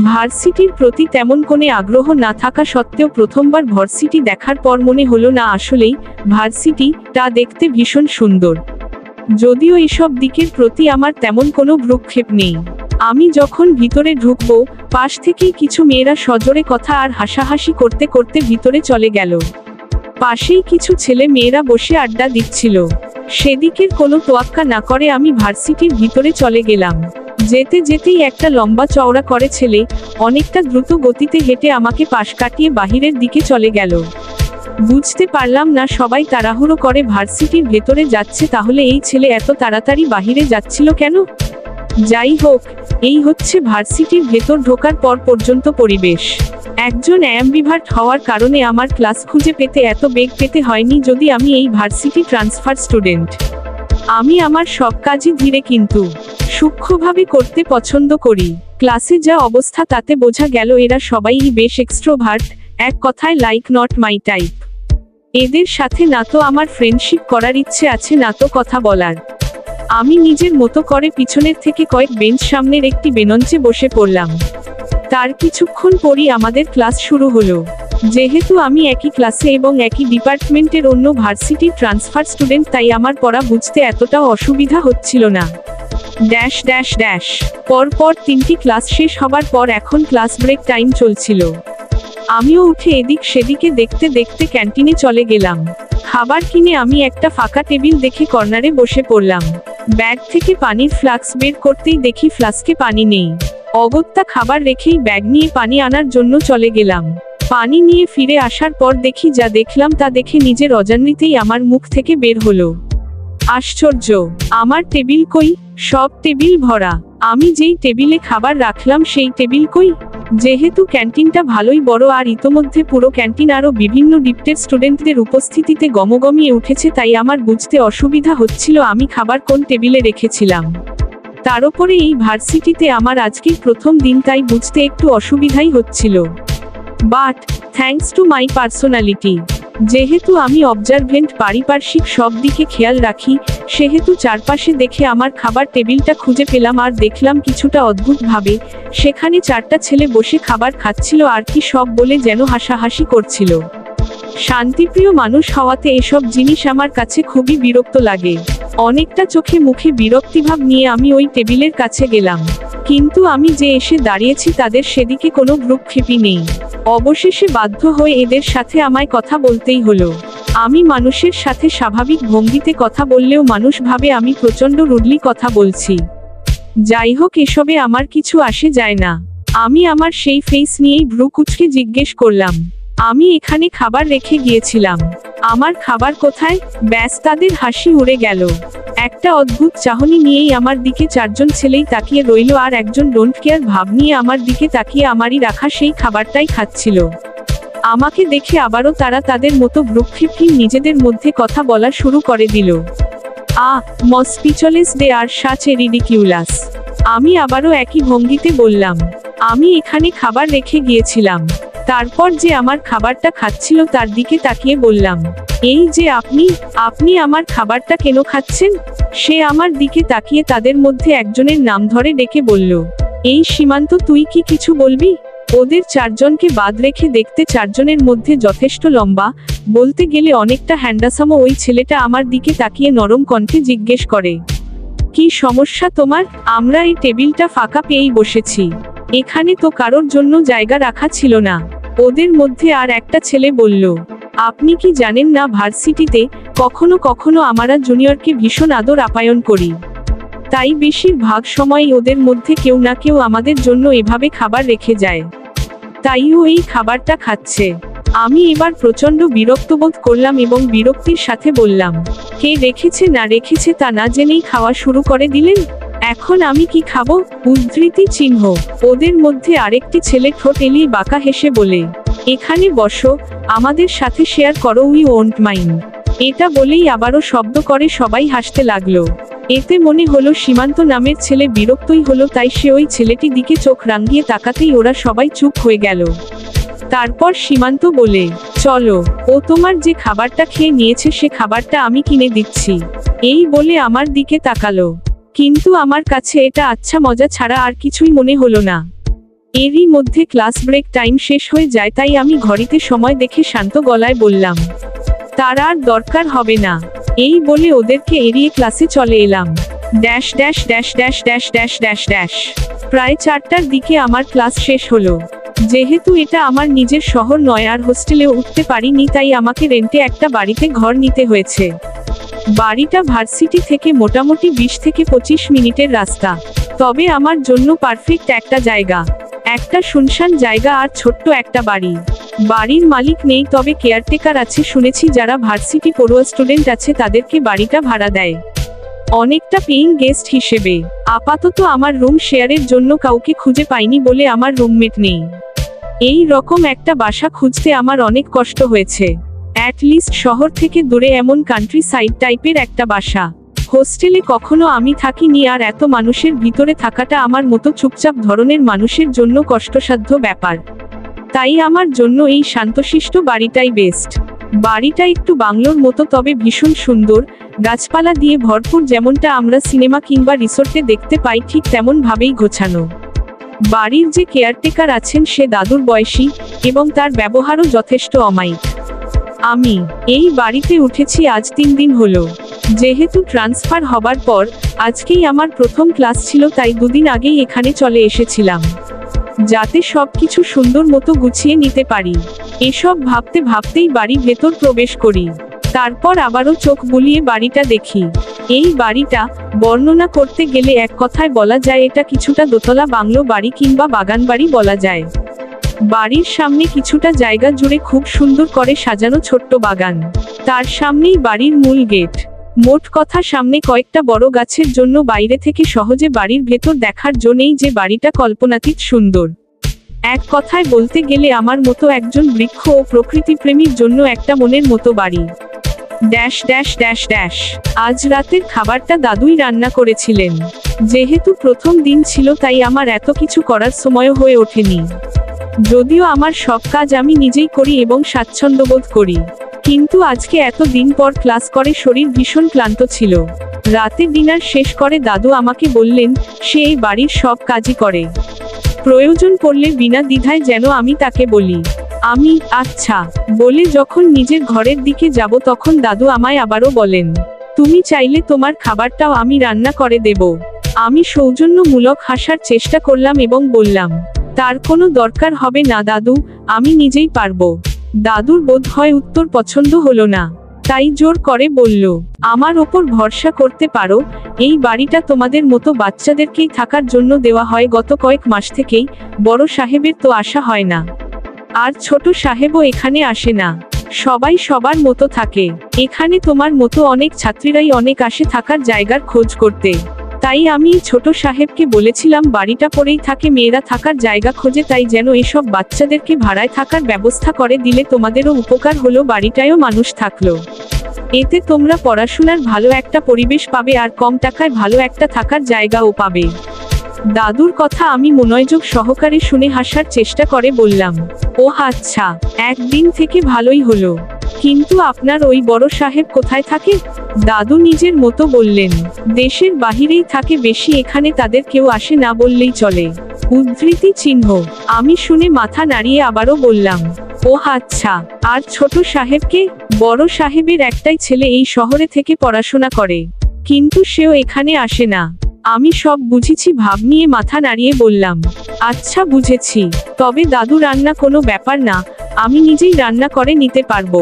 ভার্সিটির প্রতি তেমন কোনো আগ্রহ না থাকা সত্ত্বেও প্রথমবার ভার্সিটি দেখার পর মনে হলো না আসলেই ভার্সিটিটা দেখতে ভীষণ সুন্দর। যদিও এসব দিকের প্রতি আমার তেমন কোনো ভ্রুক্ষেপ নেই। আমি যখন ভিতরে ঢুকবো, পাশ থেকেই কিছু মেয়েরা সজোরে কথা আর হাসাহাসি করতে করতে ভিতরে চলে গেল। পাশেই কিছু ছেলে মেয়েরা বসে আড্ডা দিচ্ছিল। সেদিকের কোনো তোয়াক্কা না করে আমি ভার্সিটির ভিতরে চলে গেলাম। যেতে যেতেই একটা লম্বা চওড়া করে ছেলে অনেকটা দ্রুত গতিতে হেঁটে আমাকে পাশ কাটিয়ে বাহিরের দিকে চলে গেল। বুঝতে পারলাম না সবাই তাড়াহুড়ো করে ভার্সিটির ভেতরে যাচ্ছে, তাহলে এই ছেলে এত তাড়াতাড়ি বাহিরে যাচ্ছিল কেন? যাই হোক, এই হচ্ছে ভার্সিটির ভেতর ঢোকার পর পর্যন্ত পরিবেশ। একজন অ্যাম্বিভার্ট হওয়ার কারণে আমার ক্লাস খুঁজে পেতে এত বেগ পেতে হয়নি। যদি আমি এই ভার্সিটি ট্রান্সফার স্টুডেন্ট, আমি আমার সব কাজই ধীরে কিন্তু সূক্ষ্মভাবে করতে পছন্দ করি। ক্লাসে যা অবস্থা তাতে বোঝা গেল এরা সবাই বেশ এক্সট্রোভার্ট, এক কথায় লাইক নট মাই টাইপ। এদের সাথে না তো আমার ফ্রেন্ডশিপ করার ইচ্ছে আছে না তো কথা বলার। আমি নিজের মতো করে পিছনের থেকে কয়েক বেঞ্চ সামনের একটি বেঞ্চে বসে পড়লাম। তার কিছুক্ষণ পরই আমাদের ক্লাস শুরু হলো। যেহেতু আমি একই ক্লাসে এবং একই ডিপার্টমেন্টের অন্য ভার্সিটির ট্রান্সফার স্টুডেন্ট, তাই আমার পড়া বুঝতে এতটাও অসুবিধা হচ্ছিল না। ড্যাশ ড্যাশ ড্যাশ পরপর 3টি ক্লাস শেষ হবার পর এখন ক্লাস ব্রেক টাইম চলছিল। আমিও উঠে এদিক সেদিকে দেখতে দেখতে ক্যান্টিনে চলে গেলাম। খাবার কিনে আমি একটা ফাঁকা টেবিল দেখে কর্নারে বসে পড়লাম। ব্যাগ থেকে পানির ফ্লাস্ক বের করতেই দেখি ফ্লাস্কে পানি নেই। অগত্যা খাবার রেখেই ব্যাগ নিয়ে পানি আনার জন্য চলে গেলাম। পানি নিয়ে ফিরে আসার পর দেখি যা দেখলাম তা দেখে নিজের অজান্তেই আমার মুখ থেকে বের হলো, আশ্চর্য! আমার টেবিল কই? সব টেবিল ভরা। আমি যেই টেবিলে খাবার রাখলাম সেই টেবিল কই? যেহেতু ক্যান্টিনটা ভালোই বড় আর ইতোমধ্যে পুরো ক্যান্টিন আরও বিভিন্ন ডিপ্টের স্টুডেন্টদের উপস্থিতিতে গমগমিয়ে উঠেছে, তাই আমার বুঝতে অসুবিধা হচ্ছিল আমি খাবার কোন টেবিলে রেখেছিলাম। তার উপরে এই ভার্সিটিতে আমার আজকের প্রথম দিন, তাই বুঝতে একটু অসুবিধাই হচ্ছিল। But thanks to my personality, যেহেতু আমি অবজারভেন্ট, পারিপার্শ্বিক সব দিকে খেয়াল রাখি, সেহেতু চারপাশে দেখে আমার খাবার টেবিলটা খুঁজে পেলাম। আর দেখলাম কিছুটা অদ্ভুতভাবে সেখানে 4টা ছেলে বসে খাবার খাচ্ছিল আর কি সব বলে যেন হাসাহাসি করছিল। শান্তিপ্রিয় মানুষ হওয়াতে এসব জিনিস আমার কাছে খুবই বিরক্ত লাগে। অনেকটা চোখে মুখে বিরক্তিভাব নিয়ে আমি ওই টেবিলের কাছে গেলাম, কিন্তু আমি যে এসে দাঁড়িয়েছি তাদের সেদিকে কোনো ভ্রুক্ষেপই নেই। অবশেষে বাধ্য হয়ে এদের সাথে আমায় কথা বলতেই হলো। আমি মানুষের সাথে স্বাভাবিক ভঙ্গিতে কথা বললেও মানুষ ভাবে আমি প্রচণ্ড রুডলি কথা বলছি। যাই হোক, এসবে আমার কিছু আসে যায় না। আমি আমার সেই ফেস নিয়েই ভ্রু কুঁচকে জিজ্ঞেস করলাম, আমি এখানে খাবার রেখে গিয়েছিলাম, আমার খাবার কোথায়? ব্যাস, তাদের হাসি উড়ে গেল। একটা অদ্ভুত চাহনি নিয়েই আমার দিকে 4জন ছেলেই তাকিয়ে রইল, আর একজন ডোন্ট কেয়ার ভাব নিয়ে আমার দিকে তাকিয়ে আমারই রাখা সেই খাবারটাই খাচ্ছিল। আমাকে দেখে আবারও তারা তাদের মতো ভ্রুক্ষেপহীন নিজেদের মধ্যে কথা বলা শুরু করে দিল। Speechless they are such a ridiculous. আমি আবারও একই ভঙ্গিতে বললাম, আমি এখানে খাবার রেখে গিয়েছিলাম। তারপর যে আমার খাবারটা খাচ্ছিল তার দিকে তাকিয়ে বললাম, এই যে আপনি আমার খাবারটা কেন খাচ্ছেন? সে আমার দিকে তাকিয়ে তাদের মধ্যে একজনের নাম ধরে ডেকে বলল, এই সীমান্ত, তুই কি কিছু বলবি? ওদের 4জনকে বাদ রেখে দেখতে 4জনের মধ্যে যথেষ্ট লম্বা, বলতে গেলে অনেকটা হ্যান্ডাসামও ওই ছেলেটা আমার দিকে তাকিয়ে নরম কণ্ঠে জিজ্ঞেস করে, কি সমস্যা তোমার? আমরা এই টেবিলটা ফাঁকা পেয়েই বসেছি, এখানে তো কারোর জন্য জায়গা রাখা ছিল না। ওদের মধ্যে আর একটা ছেলে বলল, আপনি কি জানেন না ভার্সিটিতে কখনো কখনো আমরা জুনিয়রকে ভীষণ আদর আপ্যায়ন করি, তাই বেশিরভাগ সময়ই ওদের মধ্যে কেউ না কেউ আমাদের জন্য এভাবে খাবার রেখে যায়, তাইও এই খাবারটা খাচ্ছে। আমি এবার প্রচণ্ড বিরক্তবোধ করলাম এবং বিরক্তির সাথে বললাম, কে রেখেছে না রেখেছে তা না জেনেই খাওয়া শুরু করে দিলেন, এখন আমি কি খাবো? উদ্ধৃতি চিহ্ন। ওদের মধ্যে আরেকটি ছেলে ঠোঁট এলিয়ে বাঁকা হেসে বলে, এখানে বসো, আমাদের সাথে শেয়ার করো, উই ওন্ট মাইন্ড। এটা বলেই আবারও শব্দ করে সবাই হাসতে লাগলো। এতে মনে হলো সীমান্ত নামের ছেলে বিরক্তই হলো, তাই সে ওই ছেলেটি দিকে চোখ রাঙিয়ে তাকাতেই ওরা সবাই চুপ হয়ে গেল। তারপর সীমান্ত বলে, চলো, ও তোমার যে খাবারটা খেয়ে নিয়েছে সে খাবারটা আমি কিনে দিচ্ছি। এই বলে আমার দিকে তাকালো, কিন্তু আমার কাছে এটা আচ্ছা মজা ছাড়া আর কিছুই মনে হলো না। এরই মধ্যে ক্লাস ব্রেক টাইম শেষ হয়ে যায়, তাই আমি ঘড়িতে সময় দেখে শান্ত গলায় বললাম, তার আর দরকার হবে না। এই বলে ওদেরকে এড়িয়ে ক্লাসে চলে এলাম। Dash dash dash dash dash dash dash dash. প্রায় 4টার দিকে আমার ক্লাস শেষ হলো। যেহেতু এটা আমার নিজের শহর নয় আর হোস্টেলেও উঠতে পারিনি, তাই আমাকে রেন্টে একটা বাড়িতে ঘর নিতে হয়েছে। বাড়িটা ভার্সিটি থেকে মোটামুটি 20 থেকে 25 মিনিটের রাস্তা। তবে আমার জন্য পারফেক্ট একটা জায়গা, একটা শুনশান জায়গা আর ছোট্ট একটা বাড়ি। বাড়ির মালিক নেই, তবে কেয়ারটেকার আছে শুনেছি। যারা ভার্সিটি পড়ুয়া স্টুডেন্ট আছে তাদেরকে বাড়িটা ভাড়া দেয় অনেকটা পেইং গেস্ট হিসেবে। আপাতত আমার রুম শেয়ারের জন্য কাউকে খুঁজে পাইনি বলে আমার রুমমেট নেই। এই রকম একটা বাসা খুঁজতে আমার অনেক কষ্ট হয়েছে। অ্যাটলিস্ট শহর থেকে দূরে এমন কান্ট্রি সাইড টাইপের একটা বাসা। হোস্টেলে কখনো আমি থাকিনি, আর এত মানুষের ভিতরে থাকাটা আমার মতো চুপচাপ ধরনের মানুষের জন্য কষ্টসাধ্য ব্যাপার। তাই আমার জন্য এই শান্তশিষ্ট বাড়িটাই বেস্ট। বাড়িটা একটু বাংলোর মতো, তবে ভীষণ সুন্দর, গাছপালা দিয়ে ভরপুর। যেমনটা আমরা সিনেমা কিংবা রিসোর্টে দেখতে পাই ঠিক তেমন ভাবেই গোছানো। বাড়ির যে কেয়ারটেকার আছেন সে দাদুর বয়সী এবং তার ব্যবহারও যথেষ্ট অমায়িক। আমি এই বাড়িতে উঠেছি আজ 3 দিন হলো। যেহেতু ট্রান্সফার হবার পর আজকেই আমার প্রথম ক্লাস ছিল, তাই 2 দিন আগেই এখানে চলে এসেছিলাম, যাতে সবকিছু সুন্দর মতো গুছিয়ে নিতে পারি। এসব ভাবতে ভাবতেই বাড়ি ভেতর প্রবেশ করি। তারপর আবারও চোখ বুলিয়ে বাড়িটা দেখি। এই বাড়িটা বর্ণনা করতে গেলে এক কথায় বলা যায় এটা কিছুটা দোতলা বাংলো বাড়ি কিংবা বাগান বাড়ি বলা যায়। বাড়ির সামনে কিছুটা জায়গা জুড়ে খুব সুন্দর করে সাজানো ছোট্ট বাগান, তার সামনেই বাড়ির মূল গেট। মোট কথা সামনে কয়েকটা বড় গাছের জন্য বাইরে থেকে সহজে বাড়ির ভেতর দেখার জন্যই যে বাড়িটা কল্পনাতীত সুন্দর। এক কথায় বলতে গেলে আমার মতো একজন বৃক্ষ ও প্রকৃতি প্রেমীর জন্য একটা মনের মতো বাড়ি। Dash dash dash dash. আজ রাতের খাবারটা দাদুই রান্না করেছিলেন। যেহেতু প্রথম দিন ছিল তাই আমার এত কিছু করার সময়ও হয়ে ওঠেনি। যদিও আমার সব কাজ আমি নিজেই করি এবং স্বাচ্ছন্দ্যবোধ করি, কিন্তু আজকে এত দিন পর ক্লাস করে শরীর ভীষণ ক্লান্ত ছিল। রাতে ডিনার শেষ করে দাদু আমাকে বললেন সে এই বাড়ির সব কাজই করে, প্রয়োজন পড়লে বিনা দ্বিধায় যেন আমি তাকে বলি। আমি আচ্ছা বলে যখন নিজের ঘরের দিকে যাব তখন দাদু আমায় আবারও বলেন, তুমি চাইলে তোমার খাবারটাও আমি রান্না করে দেব। আমি সৌজন্যমূলক হাসার চেষ্টা করলাম এবং বললাম, তার কোনো দরকার হবে না দাদু, আমি নিজেই পারবো। দাদুর বোধ হয় উত্তর পছন্দ হলো না, তাই জোর করে বলল, আমার ওপর ভরসা করতে পারো, এই বাড়িটা তোমাদের মতো বাচ্চাদেরকেই থাকার জন্য দেওয়া হয় গত কয়েক মাস থেকেই। বড় সাহেবের তো আসা হয় না, আর ছোট সাহেবও এখানে আসে না, সবাই সবার মতো থাকে। এখানে তোমার মতো অনেক ছাত্রীরাই অনেক আসে থাকার জায়গার খোঁজ করতে। তাই আমি ছোট সাহেবকে বলেছিলাম বাড়িটা পরেই থাকে, মেয়েরা থাকার জায়গা খোঁজে, তাই যেন এসব বাচ্চাদেরকে ভাড়ায় থাকার ব্যবস্থা করে দিলে তোমাদেরও উপকার হলো, বাড়িটায়ও মানুষ থাকলো। এতে তোমরা পড়াশোনার ভালো একটা পরিবেশ পাবে আর কম টাকায় ভালো একটা থাকার জায়গাও পাবে। দাদুর কথা আমি মনোযোগ সহকারে শুনে হাসার চেষ্টা করে বললাম, ও আচ্ছা, একদিন থেকে ভালোই হলো, কিন্তু আপনার ওই বড় সাহেব কোথায় থাকে? দাদু নিজের মতো বললেন, দেশের বাহিরেই থাকে বেশি, এখানে তাদের কেউ আসে না বললেই চলে। উদ্ধৃতি চিহ্ন। আমি শুনে মাথা নাড়িয়ে আবারও বললাম, ও আচ্ছা, আর ছোট সাহেবকে? বড় সাহেবের একটাই ছেলে এই শহরে থেকে পড়াশোনা করে, কিন্তু সেও এখানে আসে না। আমি সব বুঝেছি ভাব নিয়ে মাথা নাড়িয়ে বললাম, আচ্ছা বুঝেছি, তবে দাদু রান্না কোনো ব্যাপার না, আমি নিজেই রান্না করে নিতে পারবো।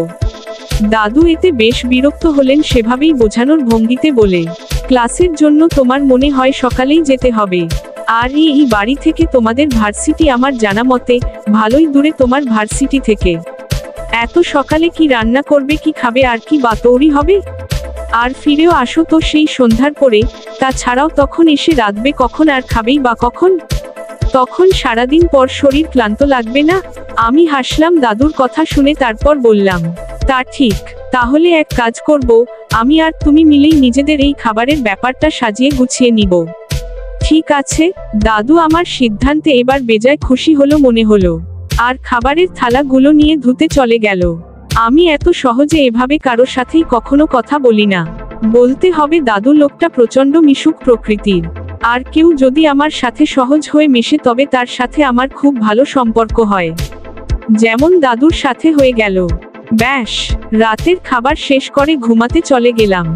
দাদু এতে বেশ বিরক্ত হলেন, সেভাবেই বোঝানোর ভঙ্গিতে বলে, ক্লাসের জন্য তোমার মনে হয় সকালেই যেতে হবে, আর এই বাড়ি থেকে তোমাদের ভার্সিটি আমার জানা মতে ভালোই দূরে। তোমার ভার্সিটি থেকে এত সকালে কি রান্না করবে, কি খাবে, আর কি বা তৈরি হবে? আর ফিরেও আসো তো সেই সন্ধ্যার পরে, তাছাড়াও তখন এসে রাঁধবে কখন আর খাবেই বা কখন? তখন সারাদিন পর শরীর ক্লান্ত লাগবে না? আমি হাসলাম দাদুর কথা শুনে, তারপর বললাম, তা ঠিক, তাহলে এক কাজ করব, আমি আর তুমি মিলেই নিজেদের এই খাবারের ব্যাপারটা সাজিয়ে গুছিয়ে নিব। ঠিক আছে। দাদু আমার সিদ্ধান্তে এবার বেজায় খুশি হলো মনে হলো, আর খাবারের থালাগুলো নিয়ে ধুতে চলে গেল। আমি এত সহজে এভাবে কারো সাথেই কখনো কথা বলি না। বলতে হবে দাদু লোকটা প্রচন্ড মিশুক প্রকৃতির। আর কেউ যদি আমার সাথে সহজ হয়ে মেশে তবে তার সাথে আমার খুব ভালো সম্পর্ক হয়, যেমন দাদুর সাথে হয়ে গেল। ব্যাস, রাতের খাবার শেষ করে ঘুমাতে চলে গেলাম।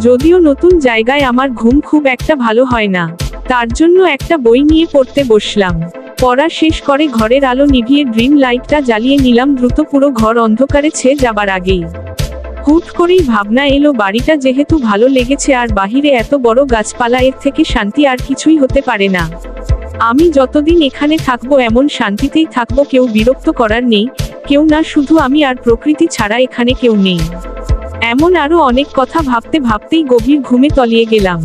যদিও নতুন জায়গায় আমার ঘুম খুব একটা ভালো হয় না, তার জন্য একটা বই নিয়ে পড়তে বসলাম। পড়া শেষ করে ঘরের আলো নিভিয়ে ড্রিম লাইটটা জ্বালিয়ে নিলাম দ্রুত, পুরো ঘর অন্ধকারে ছেয়ে যাবার আগেই। হুট করেই ভাবনা এলো, বাড়িটা যেহেতু ভালো লেগেছে আর বাহিরে এত বড় গাছপালা, এর থেকে শান্তি আর কিছুই হতে পারে না। আমি যতদিন এখানে থাকবো এমন শান্তিতেই থাকবো, কেউ বিরক্ত করার নেই, কেউ না, শুধু আমি আর প্রকৃতি ছাড়া এখানে কেউ নেই। এমন আরো অনেক কথা ভাবতে ভাবতেই গভীর ঘুমে তলিয়ে গেলাম।